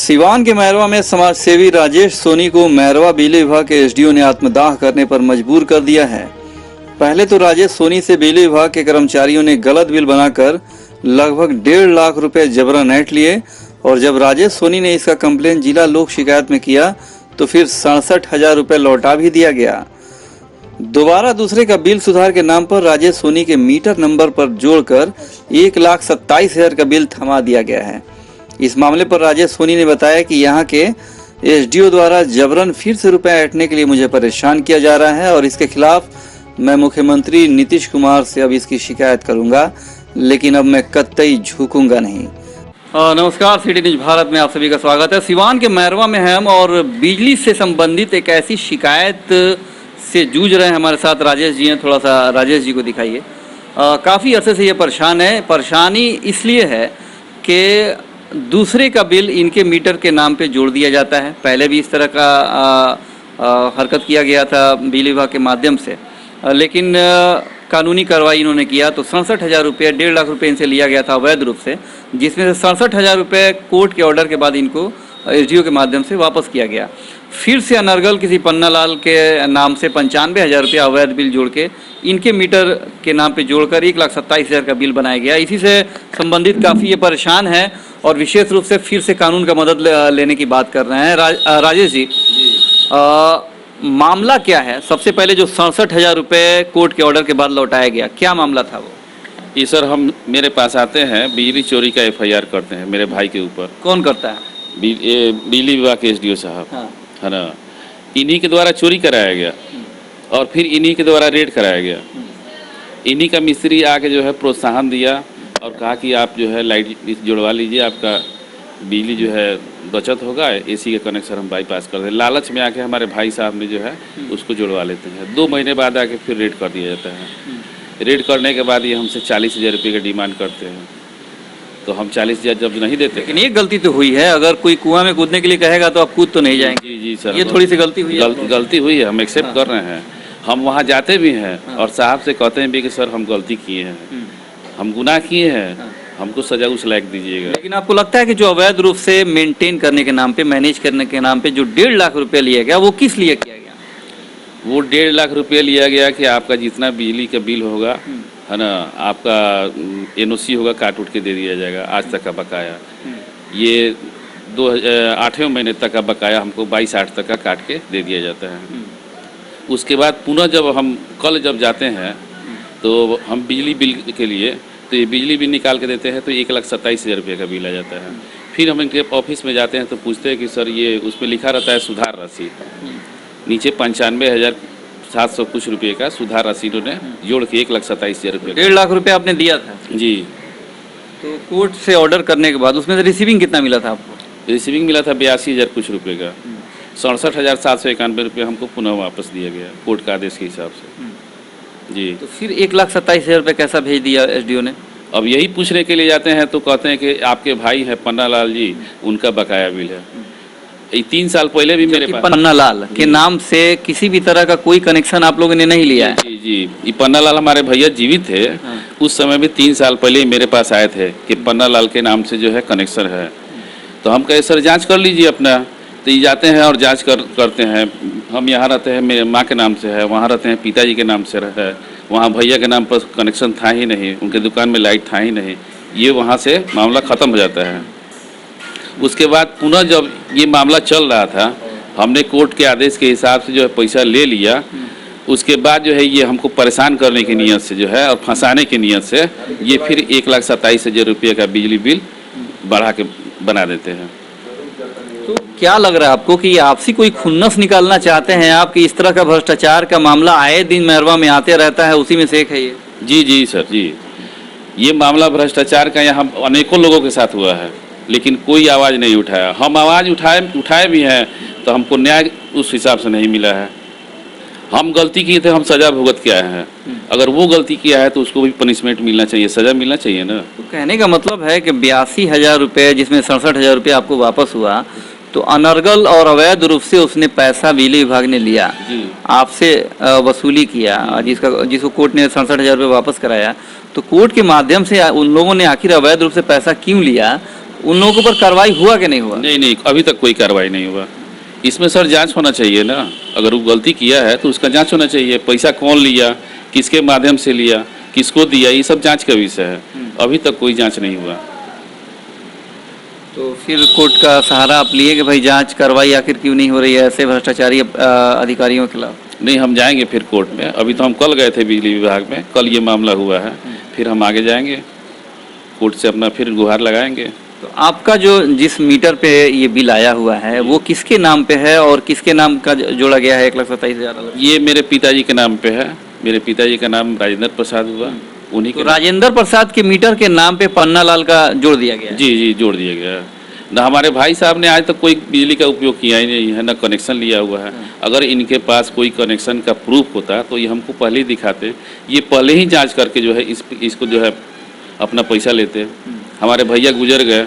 सिवान के मैरवा में समाजसेवी राजेश सोनी को मैरवा बिजली विभाग के एसडीओ ने आत्मदाह करने पर मजबूर कर दिया है। पहले तो राजेश सोनी से बिजली विभाग के कर्मचारियों ने गलत बिल बनाकर लगभग 1.5 लाख रुपए जबरन ऐंठ लिए और जब राजेश सोनी ने इसका कंप्लेन जिला लोक शिकायत में किया तो फिर 67,000 रुपए लौटा भी दिया गया। दोबारा दूसरे का बिल सुधार के नाम पर राजेश सोनी के मीटर नंबर पर जोड़कर 1,27,000 का बिल थमा दिया गया है। इस मामले पर राजेश सोनी ने बताया कि यहाँ के एसडीओ द्वारा जबरन फिर से रुपए ऐंठने के लिए मुझे परेशान किया जा रहा है और इसके खिलाफ मैं मुख्यमंत्री नीतीश कुमार से अब इसकी शिकायत करूंगा, लेकिन अब मैं कतई झुकूंगा नहीं। नमस्कार, सिटी न्यूज भारत में आप सभी का स्वागत है। सिवान के मैरवा में हम और बिजली से संबंधित एक ऐसी शिकायत से जूझ रहे हैं। हमारे साथ राजेश जी हैं, थोड़ा सा राजेश जी को दिखाइए। काफ़ी अरसे से ये परेशान है। परेशानी इसलिए है कि दूसरे का बिल इनके मीटर के नाम पे जोड़ दिया जाता है। पहले भी इस तरह का हरकत किया गया था बिजली विभाग के माध्यम से, लेकिन कानूनी कार्रवाई इन्होंने किया तो 67,000 रुपये 1.5 लाख रुपये इनसे लिया गया था अवैध रूप से, जिसमें से 67,000 रुपये कोर्ट के ऑर्डर के बाद इनको एसडीओ के माध्यम से वापस किया गया। फिर से अनर्गल किसी पन्ना लाल के नाम से 95,000 रुपया अवैध बिल जोड़ के इनके मीटर के नाम पे जोड़कर 1,27,000 का बिल बनाया गया। इसी से संबंधित काफ़ी ये परेशान है और विशेष रूप से फिर से कानून का मदद लेने की बात कर रहे हैं। राजेश जी, मामला क्या है? सबसे पहले जो 67,000 रुपये कोर्ट के ऑर्डर के बाद लौटाया गया, क्या मामला था वो? ये सर, हम मेरे पास आते हैं, बिजली चोरी का एफआईआर करते हैं मेरे भाई के ऊपर। कौन करता है? बिजली विभाग के एसडीओ साहब। हाँ। है ना। इन्हीं के द्वारा चोरी कराया गया और फिर इन्हीं के द्वारा रेड कराया गया। इन्हीं का मिस्त्री आके जो है प्रोत्साहन दिया और कहा कि आप जो है लाइट जुड़वा लीजिए, आपका बिजली जो है बचत होगा, एसी का कनेक्शन हम बाईपास कर दें। लालच में आके हमारे भाई साहब ने जो है उसको जुड़वा लेते हैं। 2 महीने बाद आके फिर रेड कर दिया जाता है। रेड करने के बाद ये हमसे 40,000 रुपये का डिमांड करते हैं, तो हम 40,000 जब नहीं देते। लेकिन एक गलती तो हुई है, अगर कोई कुआं में कूदने के लिए कहेगा तो आप कूद तो नहीं जाएंगे। जी जी सर, ये थोड़ी सी गलती हुई है। गलती हुई है, हम एक्सेप्ट कर रहे हैं। हम वहाँ जाते भी हैं और साहब से कहते हैं भी कि सर हम गलती किए हैं, हम गुनाह किए हैं, हमको सजा उस लायक दीजिएगा। लेकिन आपको लगता है कि जो अवैध रूप से मेंटेन करने के नाम पे, मैनेज करने के नाम पे जो 1.5 लाख रुपये लिया गया, वो किस लिए किया गया? वो 1.5 लाख रुपये लिया गया कि आपका जितना बिजली का बिल होगा, है ना, आपका एनओसी होगा, काट उठ के दे दिया जाएगा। आज तक का बकाया, ये 8वें महीने तक का बकाया हमको 22/8 तक का काट के दे दिया जाता है। उसके बाद पुनः जब हम कल जब जाते हैं तो हम बिजली बिल के लिए तो ये बिजली बिल निकाल के देते हैं तो 1,27,000 रुपये का बिल आ जाता है। फिर हम इनके ऑफिस में जाते हैं तो पूछते हैं कि सर ये उसमें लिखा रहता है सुधार राशि, नीचे 95,700 कुछ रुपये का सुधार राशि उन्होंने जोड़ के 1,27,000 रुपये। 1.5 लाख रुपये आपने दिया था जी। तो कोर्ट से ऑर्डर करने के बाद उसमें से रिसीविंग कितना मिला था आपको? रिसीविंग मिला था 82,000 कुछ रुपये का। 67,791 रुपये हमको पुनः वापस दिया गया कोर्ट का आदेश के हिसाब से। जी। तो फिर 1,27,000 रुपये कैसा भेज दिया एसडीओ ने? अब यही पूछने के लिए जाते हैं तो कहते हैं कि आपके भाई हैं पन्ना लाल जी, उनका बकाया बिल है। 3 साल पहले भी मेरे पास पन्ना लाल के नाम से किसी भी तरह का कोई कनेक्शन आप लोगों ने नहीं लिया है? जी जी, ये पन्ना लाल हमारे भैया जीवित थे। हाँ। उस समय भी 3 साल पहले ही मेरे पास आए थे कि पन्ना लाल के नाम से जो है कनेक्शन है। तो हम कहे सर जांच कर लीजिए अपना। तो ये जाते हैं और जांच करते हैं। हम यहाँ रहते हैं, मेरे माँ के नाम से है, वहाँ रहते हैं पिताजी के नाम से है, वहाँ भैया के नाम पर कनेक्शन था ही नहीं, उनके दुकान में लाइट था ही नहीं। ये वहाँ से मामला ख़त्म हो जाता है। उसके बाद पुनः जब ये मामला चल रहा था, हमने कोर्ट के आदेश के हिसाब से जो है पैसा ले लिया। उसके बाद जो है ये हमको परेशान करने की नीयत से जो है और फंसाने की नीयत से ये फिर 1,27,000 रुपये का बिजली बिल बढ़ा के बना देते हैं। तो क्या लग रहा है आपको कि आपसी कोई खुन्नस निकालना चाहते हैं आप कि इस तरह का भ्रष्टाचार का मामला आए दिन मैरवा में आते रहता है, उसी में से एक है ये? जी जी सर जी, ये मामला भ्रष्टाचार का यहाँ अनेकों लोगों के साथ हुआ है, लेकिन कोई आवाज़ नहीं उठाया। हम आवाज़ उठाए भी हैं तो हमको न्याय उस हिसाब से नहीं मिला है। हम गलती किए थे, हम सज़ा भुगत के आए हैं। अगर वो गलती किया है तो उसको भी पनिशमेंट मिलना चाहिए, सज़ा मिलना चाहिए ना। तो कहने का मतलब है कि 82,000 रुपये जिसमें 67,000 रुपये आपको वापस हुआ, तो अनर्गल और अवैध रूप से उसने पैसा बिजली विभाग ने लिया, आपसे वसूली किया, जिसको कोर्ट ने 67,000 रुपये वापस कराया। तो कोर्ट के माध्यम से उन लोगों ने आखिर अवैध रूप से पैसा क्यों लिया, उन लोगों के ऊपर कार्रवाई हुआ कि नहीं हुआ? नहीं नहीं, अभी तक कोई कार्रवाई नहीं हुआ। इसमें सर जांच होना चाहिए ना, अगर वो गलती किया है तो उसका जांच होना चाहिए। पैसा कौन लिया, किसके माध्यम से लिया, किसको दिया, ये सब जांच का विषय है। अभी तक कोई जांच नहीं हुआ। तो फिर कोर्ट का सहारा आप लिए कि भाई जांच कार्रवाई आखिर क्यों नहीं हो रही है ऐसे भ्रष्टाचारी अधिकारियों के खिलाफ? नहीं, हम जाएंगे फिर कोर्ट में। अभी तो हम कल गए थे बिजली विभाग में, कल ये मामला हुआ है। फिर हम आगे जाएंगे कोर्ट से, अपना फिर गुहार लगाएंगे। तो आपका जो जिस मीटर पे ये बिल आया हुआ है वो किसके नाम पे है और किसके नाम का जोड़ा गया है 1,27,000? ये मेरे पिताजी के नाम पे है। मेरे पिताजी का नाम राजेंद्र प्रसाद हुआ, उन्हीं तो के राजेंद्र प्रसाद के मीटर के नाम पे पन्ना लाल का जोड़ दिया गया है। जी जी जोड़ दिया गया है ना। हमारे भाई साहब ने आज तक कोई बिजली का उपयोग किया ही नहीं है, ना कनेक्शन लिया हुआ है। अगर इनके पास कोई कनेक्शन का प्रूफ होता तो ये हमको पहले ही दिखाते। ये पहले ही जांच करके जो है इसको जो है अपना पैसा लेते। हमारे भैया गुजर गए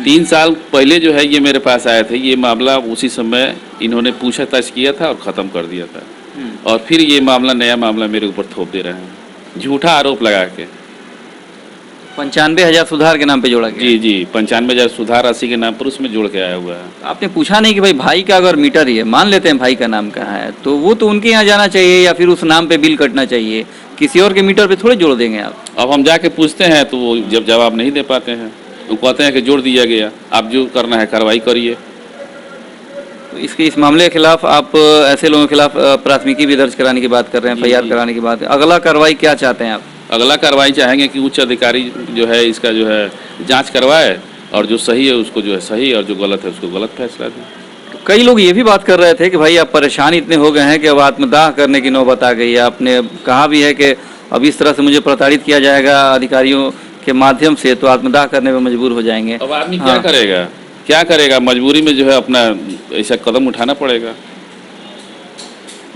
3 साल पहले जो है ये मेरे पास आए थे। ये मामला उसी समय इन्होंने पूछताछ किया था और ख़त्म कर दिया था। और फिर ये मामला, नया मामला मेरे ऊपर थोप दे रहे हैं, झूठा आरोप लगा के। 95,000 सुधार के नाम पे जोड़ा गया। जी जी, 95,000 सुधार राशि के नाम पर उसमें जोड़ के आया हुआ है। आपने पूछा नहीं कि भाई भाई का अगर मीटर ही है, मान लेते हैं भाई का नाम कहाँ है, तो वो तो उनके यहाँ जाना चाहिए या फिर उस नाम पे बिल कटना चाहिए। किसी और के मीटर पे थोड़े जोड़ देंगे आप। अब हम जाके पूछते हैं तो वो जब जवाब नहीं दे पाते हैं, वो कहते हैं कि जोड़ दिया गया, आप जो करना है कार्रवाई करिए। तो इस मामले के खिलाफ आप ऐसे लोगों के खिलाफ प्राथमिकी भी दर्ज कराने की बात कर रहे हैं, FIR कराने की बात है। अगला कार्रवाई क्या चाहते हैं आप? अगला कार्रवाई चाहेंगे कि उच्च अधिकारी जो है इसका जो है जांच करवाए और जो सही है उसको जो है सही और जो गलत है उसको गलत फैसला दें। तो कई लोग ये भी बात कर रहे थे कि भाई आप परेशान इतने हो गए हैं कि अब आत्मदाह करने की नौबत आ गई है। आपने कहा भी है कि अब इस तरह से मुझे प्रताड़ित किया जाएगा अधिकारियों के माध्यम से, तो आत्मदाह करने में मजबूर हो जाएंगे। अब आदमी क्या करेगा, क्या करेगा? मजबूरी में जो है अपना ऐसा कदम उठाना पड़ेगा।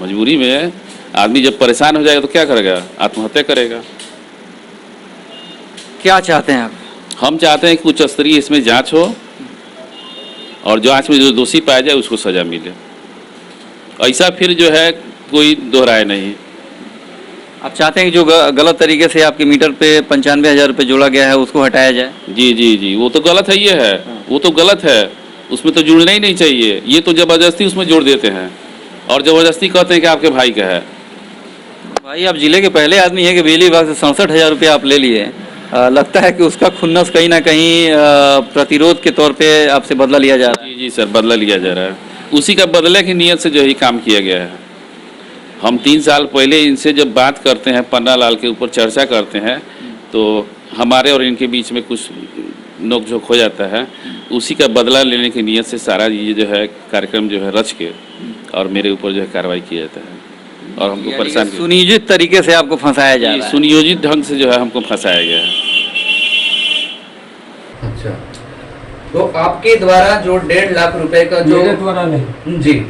मजबूरी में आदमी जब परेशान हो जाएगा तो क्या करेगा? आत्महत्या करेगा। क्या चाहते हैं आप? हम चाहते हैं कि उच्च स्तरीय इसमें जांच हो और जांच में जो दोषी पाया जाए उसको सजा मिले। ऐसा फिर जो है कोई दोहराए नहीं। आप चाहते हैं कि जो गलत तरीके से आपके मीटर पे 95,000 रुपये जोड़ा गया है उसको हटाया जाए? जी जी जी, वो तो गलत है। ये है, वो तो गलत है, उसमें तो जुड़ना ही नहीं चाहिए। ये तो ज़बरदस्ती उसमें जोड़ देते हैं और ज़बरदस्ती कहते हैं कि आपके भाई का है। भाई आप जिले के पहले आदमी हैं कि बिजली विभाग से 67,000 रुपये आप ले लिए। लगता है कि उसका खुन्नस कहीं ना कहीं प्रतिरोध के तौर पे आपसे बदला लिया जा रहा है। जी जी सर, बदला लिया जा रहा है। उसी का बदले की नीयत से जो है काम किया गया है। हम 3 साल पहले इनसे जब बात करते हैं, पन्ना लाल के ऊपर चर्चा करते हैं, तो हमारे और इनके बीच में कुछ नोकझोंक हो जाता है। उसी का बदला लेने की नीयत से सारा ये जो है कार्यक्रम जो है रच के और मेरे ऊपर जो है कार्रवाई किया जाता है और हमको परेशान किया। सुनियोजित तरीके से आपको फंसाया जा रहा है। सुनियोजित ढंग से जो है हमको फंसाया गया है। अच्छा, तो आपके द्वारा जो 1.5 लाख रुपए का जो मेरे द्वारा नहीं जी,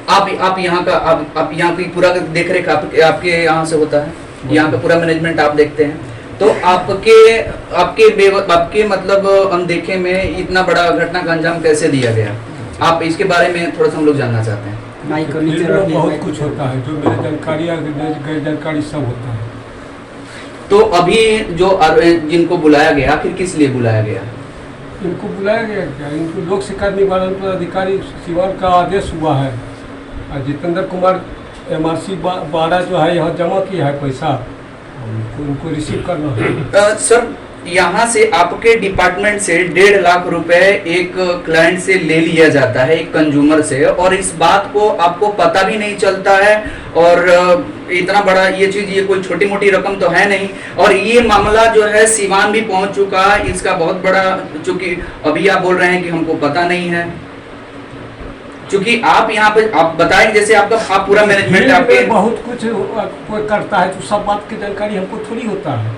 आप यहाँ का आप यहाँ की पूरा देख रेख आपके यहाँ से होता है, यहाँ का पूरा मैनेजमेंट आप देखते हैं, तो आपके मतलब अनदेखे में इतना बड़ा घटना का अंजाम कैसे दिया गया? आप इसके बारे में थोड़ा सा हम लोग जानना चाहते हैं। बहुत कुछ होता है जो मेरे जानकारी गैर जानकारी सब होता है। तो अभी जो जिनको बुलाया गया, आखिर किस लिए बुलाया गया? इनको बुलाया गया क्या? इनको लोक शिकायत निवारण पदाधिकारी सिवान का आदेश हुआ है और जितेंद्र कुमार MRC 12 जो है यहाँ जमा किया है पैसा, उनको रिसीव करना है। सर, यहाँ से आपके डिपार्टमेंट से 1.5 लाख रुपए एक क्लाइंट से ले लिया जाता है, एक कंज्यूमर से, और इस बात को आपको पता भी नहीं चलता है। और इतना बड़ा ये चीज, ये कोई छोटी मोटी रकम तो है नहीं, और ये मामला जो है सीवान भी पहुंच चुका है। इसका बहुत बड़ा, चूंकि अभी आप बोल रहे हैं कि हमको पता नहीं है, क्योंकि आप यहाँ पे आप बताएं जैसे आप पूरा मैनेजमेंट आपके बहुत कुछ कोई करता है तो सब बात की जानकारी हमको थोड़ी होता है।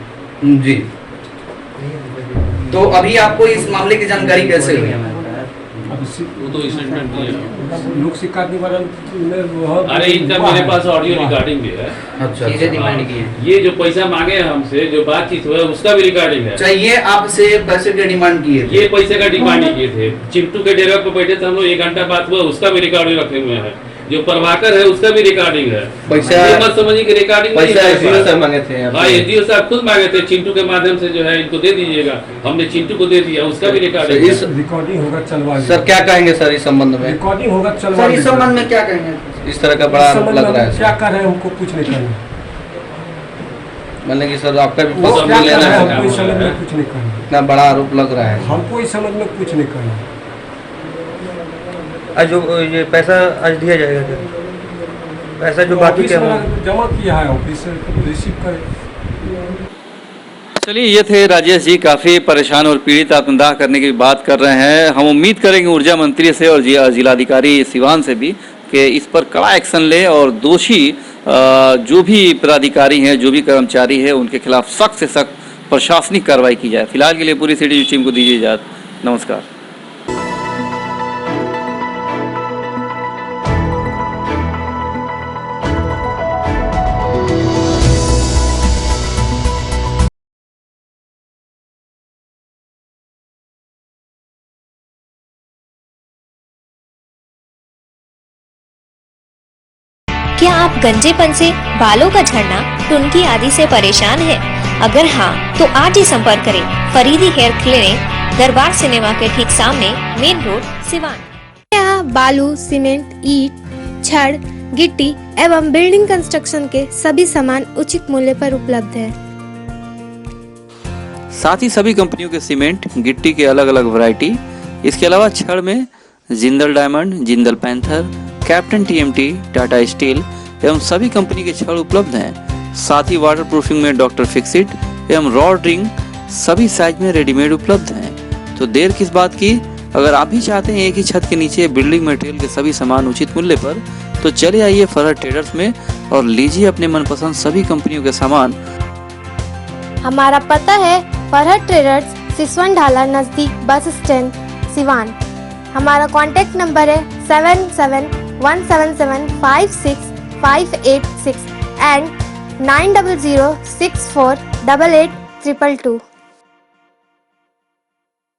जी, तो अभी आपको इस मामले की जानकारी कैसे हुई? वो तो स्टेटमेंट दिया। लोक शिकायत निवारण में अरे इनका मेरे पास ऑडियो रिकॉर्डिंग भी है। अच्छा, डिमांड की है। ये जो पैसा मांगे हैं हमसे, जो बातचीत हुआ है उसका भी रिकॉर्डिंग है। चाहिए आपसे पैसे की डिमांड किए थे? ये पैसे का डिमांड किए थे। चिंटू के डेरा पर बैठे थे हम लोग, 1 घंटा बात हुआ, उसका भी रिकॉर्डिंग रखे हुए हैं। जो प्रभाकर है उसका भी रिकॉर्डिंग है। पैसा- ये मत समझिए कि रिकॉर्डिंग नहीं पैसा है। एसडीओ से मांगे थे आप? हाँ, एसडीओ साहब खुद मांगे थे, चिंटू के माध्यम से जो है इनको दे दीजिएगा, हमने चिंटू को दे दिया, उसका भी रिकॉर्डिंग है। इस रिकॉर्डिंग होगा चलवा सर क्या कहेंगे सर इस संबंध में? रिकॉर्डिंग होगा चलवा सर इस संबंध में क्या कहेंगे? इस तरह का बड़ा इस आरोप संबंध लग में रहा है क्या सर। कर रहे हैं हमको कुछ नहीं करना। मतलब कि सर आपका भी वो पक्ष क्या भी कर लेना रहे हैं है। हमको इस समझ में कुछ नहीं करना। इतना बड़ा आरोप लग रहा है। हमको इस समझ में कुछ नहीं करना। आज जो ये पैसा आज दिया जाएगा क्या? पैसा जो बाकी ऑफिस क्या वाला जमा किया है, ऑफिस से रिसीव करे। चलिए, ये थे राजेश जी, काफी परेशान और पीड़ित आत्मदाह करने की बात कर रहे हैं। हम उम्मीद करेंगे ऊर्जा मंत्री से और जिलाधिकारी सिवान से भी कि इस पर कड़ा एक्शन ले और दोषी जो भी पदाधिकारी हैं, जो भी कर्मचारी है, उनके खिलाफ सख्त से सख्त प्रशासनिक कार्रवाई की जाए। फिलहाल के लिए पूरी सिटी टीम को दीजिए इजाजत। नमस्कार। क्या आप गंजेपन से, बालों का झड़ना, टुनकी आदि से परेशान हैं? अगर हाँ, तो आज ही संपर्क करें फरीदी हेयर क्लिनिक, दरबार सिनेमा के ठीक सामने, मेन रोड, सिवान। यहाँ बालू, सीमेंट, ईट, छड़, गिट्टी एवं बिल्डिंग कंस्ट्रक्शन के सभी सामान उचित मूल्य पर उपलब्ध है। साथ ही सभी कंपनियों के सीमेंट, गिट्टी के अलग अलग वैरायटी, इसके अलावा छड़ में Jindal diamond, Jindal panther, captain TMT, Tata steel एवं सभी कंपनी के छड़ उपलब्ध हैं। साथ ही वाटर प्रूफिंग में डॉक्टर फिक्सिट एवं रॉड रिंग सभी साइज में रेडीमेड उपलब्ध हैं। तो देर किस बात की, अगर आप भी चाहते हैं एक ही छत के नीचे बिल्डिंग मटेरियल के सभी सामान उचित मूल्य पर, तो चले आइए फरहत ट्रेडर्स में और लीजिए अपने मनपसंद सभी कंपनियों के सामान। हमारा पता है फरहत ट्रेडर्स, सिसवन ढाला नजदीक बस स्टैंड, सिवान। हमारा कॉन्टैक्ट नंबर है 7717756586 एंड 9006488822।